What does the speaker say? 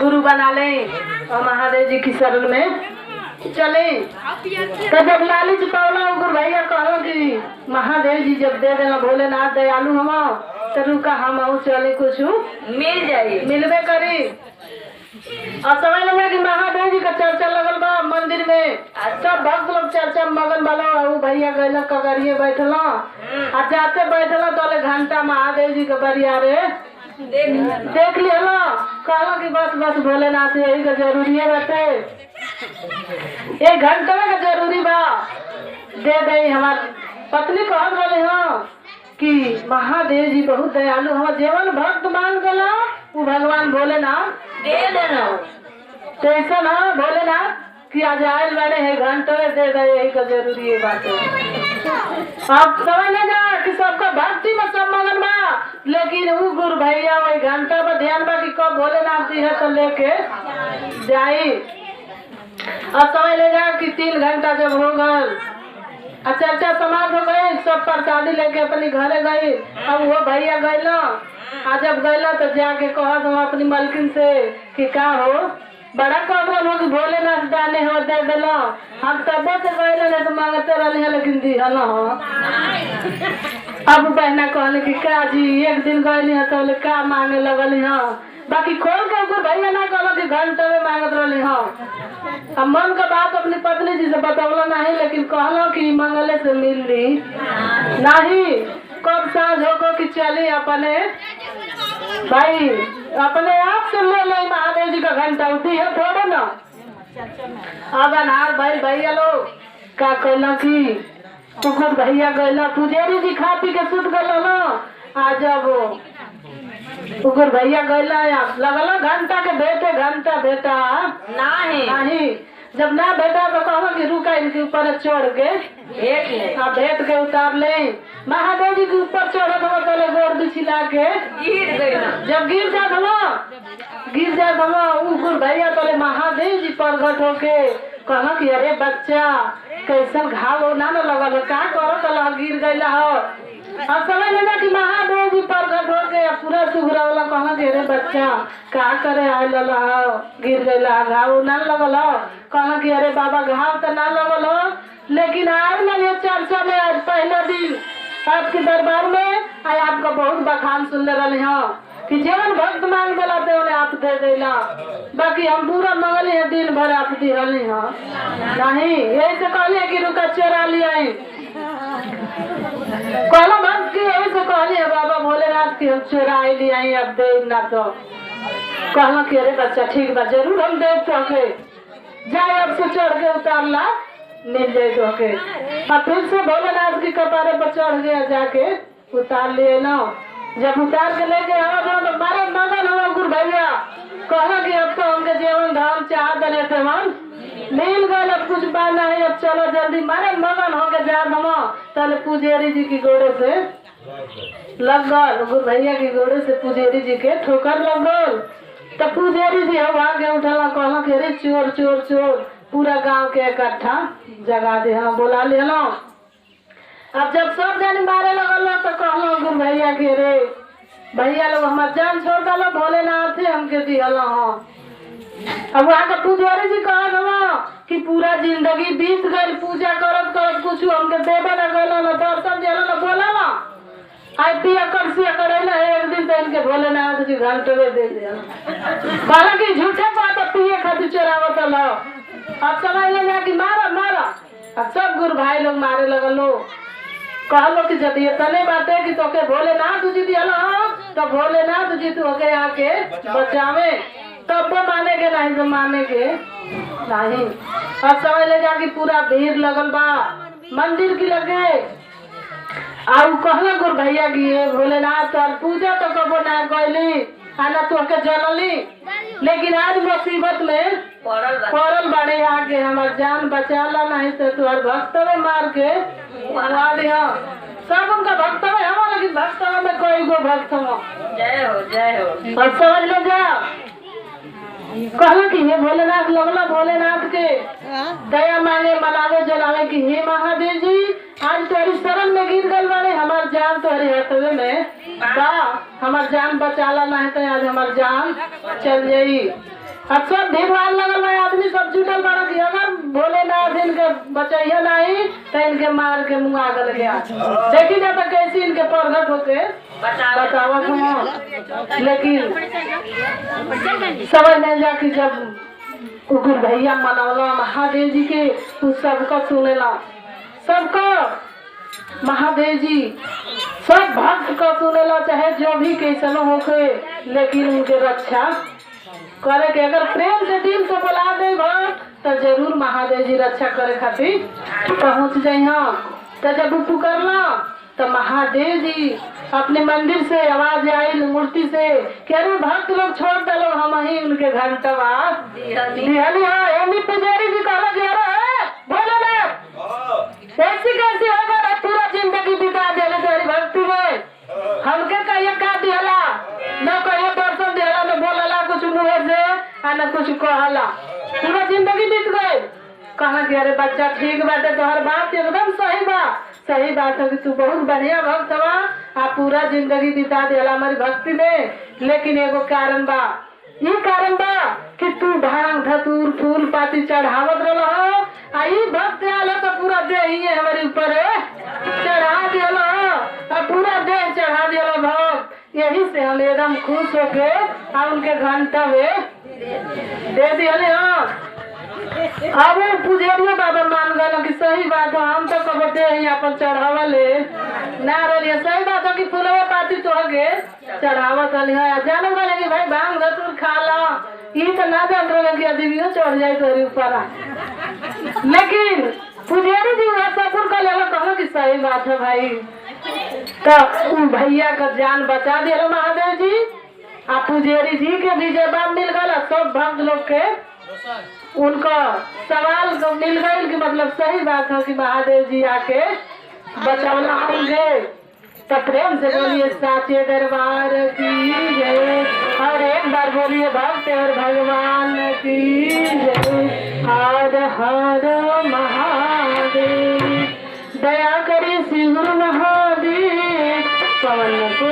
गुरु बना लें और महादेव जी की शरण में चले। तो जब लालच पावला गुरु भैया कहो कि महादेव जी जब दे देना भोलेनाथ दयालु हम तो रुका हम चले कुछ मिल जाये मिलबे करी। और समझ लगा कि महादेव जी का चर्चा लगल बा मंदिर में, सब भक्त लोग चर्चा मगन वाला भैया गए कगरिए बैठल और जाते बैठल तो घंटा महादेव जी के बरिया रे देख लिया कहला कि बस बस भोलेनाथ यही का जरूरी है बाटे, एक घंटा का जरूरी बा दे दे। हमार पत्नी कहत रहे हाँ कि महादेव जी बहुत दयालु हम जीवन भक्त मान गला वो भगवान भोलेनाथ दे देना। तो ऐसा ना भोलेनाथ कि आज आयल बड़े है घंटे दे दे यही का जरूरी है बात। आप समझ ले जा कि सबका भक्ति में सब मगन बा, लेकिन वो गुरु भैया वही घंटा पर ध्यान बा कि कब भोलेनाथ जी है तो लेके जाई। और समझ ले जा कि 3 घंटा जब हो गल चर्चा समाप्त हो गई, सब प्रसादी लेके अपनी घरे गई। अब वो भैया गए आज जब गए तो जाके कहा हम अपनी मलकिन से कि का हो बड़ा कमरल हो कि भोलेनाथ दाने हो दे दिल हम तब से गए तो मांगते रहे हैं लेकिन दिहल हो। अब बहना कहले कि का जी एक दिन गए तो का मांगे लगल हाँ, बाकी खोल के भैया ना कहल कि घंटे में मांगत रही हाँ। अब मन का बात अपनी पत्नी जी से बतौला नहीं, लेकिन कहलो कि मंगले से मिल ली नहीं। कब साँझ होको कि चली अपने भाई अपने आप से ले लो महादेव जी का घंटा उठी है थोड़े ना। अब अनार भाई भैया लोग का कहला कि कुकुर भैया गैला पुजेरी जी खा पी के सुत गल ना। आज जब कुकुर भैया गैला लगल घंटा के बेटे घंटा बेटा नहीं जब ना बेटा तो कहो कि रुका इनके ऊपर चढ़ के भेंट के उतार ले। महादेव जी के ऊपर चढ़त हो पहले गोड़ बिछिला के जब गिर जात हम गुरु भैया पहले महादेव जी प्रगट होके कहला कि अरे बच्चा कैसन घाव ना लगल का करो गिर गईला हो। अब समझ लेना कि महादेव जी प्रगट हो गए पूरा सुघरा वाला कहना कि अरे बच्चा का करे आए गिर गईला घाव ना लगल हो। कहना कि अरे बाबा घाव तो ना लगल हो, लेकिन आए ना चर्चा में आज पहले दिन आपके दरबार में आज आपका बहुत बखान सुन रहे हाँ कि जीवन भक्त मांग दिला तो आप दे देला, बाकी हम पूरा मंगल है दिन भर आप दिहली हाँ नहीं। यही से कहलिए कि रुका चोरा लिया कहलो भक्त की यही से कहलिए बाबा भोलेनाथ की हम चोरा ले आई अब दे ना तो कहलो कि अरे बच्चा ठीक बा जरूर हम दे सके जाए अब से चढ़ के उतारला मिल जाए तो के। और फिर से भोलेनाथ की कपारे पर चढ़ गया जाके उतार लिए ना। जब उतार के लेके आओ तो मारे मगन हो गुरु भैया कहा कि अब तो हमके जीवन धाम चाह दे थे मन मिल गए अब कुछ बात नहीं अब चलो जल्दी मारे मगन हो के जा हम तले पुजेरी जी की गोड़े से लग गल गुरु भैया की गोड़े से पुजेरी जी के ठोकर लग गल। तो पुजेरी जी हम आगे उठला कहला कि अरे चोर चोर चोर पूरा गांव के इकट्ठा जगा दे हम बोला ले लो। अब जब सब जानी मारे लगल तो कहलो गुरु भैया के रे भैया लोग हमार जान छोड़ दलो भोलेनाथ थे हमके दिहल हाँ। अब वहाँ का पुजारी जी कहा कि पूरा जिंदगी बीत गई पूजा करत करत कुछ हमके देवे न गल न दर्शन दिया न बोला ना आई पिया कर से करे ना एक दिन तो इनके भोलेनाथ जी घंटे दे दिया कहला कि झूठे बात पिए खातिर चोरावत लो। अब समझ ले कि मारा मारा अब सब गुरु भाई लोग मारे लगलो कहलो कि जब ये तने बात है कि तो के भोलेनाथ जी दिया तो भोलेनाथ जी तो के आके बचावे तब तो मानेगे नहीं तो मानेगे नहीं। अब समझ ले जा कि पूरा भीड़ लगल बा मंदिर की लगे और कहला गुरु भैया की भोलेनाथ और पूजा तो कबो ना कैली आना तो के जनली, लेकिन आज मुसीबत में पड़ल बड़े आके हमार जान बचाला नहीं तो तुहर भक्त में मार के सब उनका भक्त में हमारा लेकिन भक्त में कोई गो भक्त हो जय हो और समझ ले जा कहला कि हे भोलेनाथ लगला भोलेनाथ के दया मांगे मनावे जलावे कि हे महादेव जी आज तोरी शरण में गिर गल बारे हमार जान तोहरे हथवे में बा हमार जान बचाला नहीं तो आज हमार जान चल जाई। अब सब भीड़ भाड़ लगल बा, आदमी सब जुटल बड़ा कि अगर भोलेनाथ इनके बचैया नहीं तो इनके मार के मुँह गल गया। देखी जाता कैसी इनके प्रगट होके बतावत हूँ, लेकिन समझ नहीं जा कि जब उग्र भैया मनौला महादेव जी के उस सबका सुनेला, सबका महादेव जी सब भक्त का सुनेला, चाहे जो भी कैसन होके, लेकिन उनके रक्षा करे के अगर प्रेम से दिल से बुला दे भक्त तो जरूर महादेव जी रक्षा करे खातिर पहुँच जाए। तो जब पुकारला तो महादेव जी अपने मंदिर से आवाज आई मूर्ति से कि अरे भक्त लोग छोड़ दलो, हम ही उनके घंटवा पुजारी जी कहला कि अरे भोलेनाथ ऐसी कैसी होगा, पूरा जिंदगी बिता दिले तेरी भक्ति में, हमके कहिए का दिहला न कहिए दर्शन दिहला, न बोलला कुछ मुँह से न कुछ कहला, पूरा जिंदगी बीत गए। कहा कि अरे बच्चा ठीक बाटे, तोहर बात एकदम सही बा, सही बात है कि तू बहुत बढ़िया भक्त बा, आप पूरा जिंदगी बिता दिला हमारी भक्ति में, लेकिन एगो कारण बा, ये कारण बा कि तू भांग धतूर फूल पाती चढ़ावत रहो, आई भक्त आलो तो पूरा देह ही हमारे ऊपर चढ़ा दिलो, पूरा देह चढ़ा दिलो भक्त। यही से हम एकदम खुश होके और उनके घंटा में दे दिले। अब पुजेरिया बाबा मान गए कि सही बात है, हम तो कबते हैं अपन चढ़ावले ना रही, सही बात है कि फूलवा पाती तो आगे चढ़ावत है, जान गए कि भाई भांग धतूर खाला, ये तो ना जान रहे कि अदबियो चढ़ जाए तोरी ऊपर, लेकिन पुजेरी जी सपुर का लेला कहो कि सही बात है भाई। तो भैया का जान बचा दिया महादेव जी, आ पुजेरी जी के भी जवाब मिल गया, सब भक्त लोग के उनका सवाल को मिल गई कि मतलब सही बात है कि महादेव जी आके बचाना होंगे। तो प्रेम से बोलिए साचे दरबार की जय, और एक बार बोलिए भक्त और भगवान की जय। हर हर महादेव, दया करी श्री गुरु महादेव, पवन को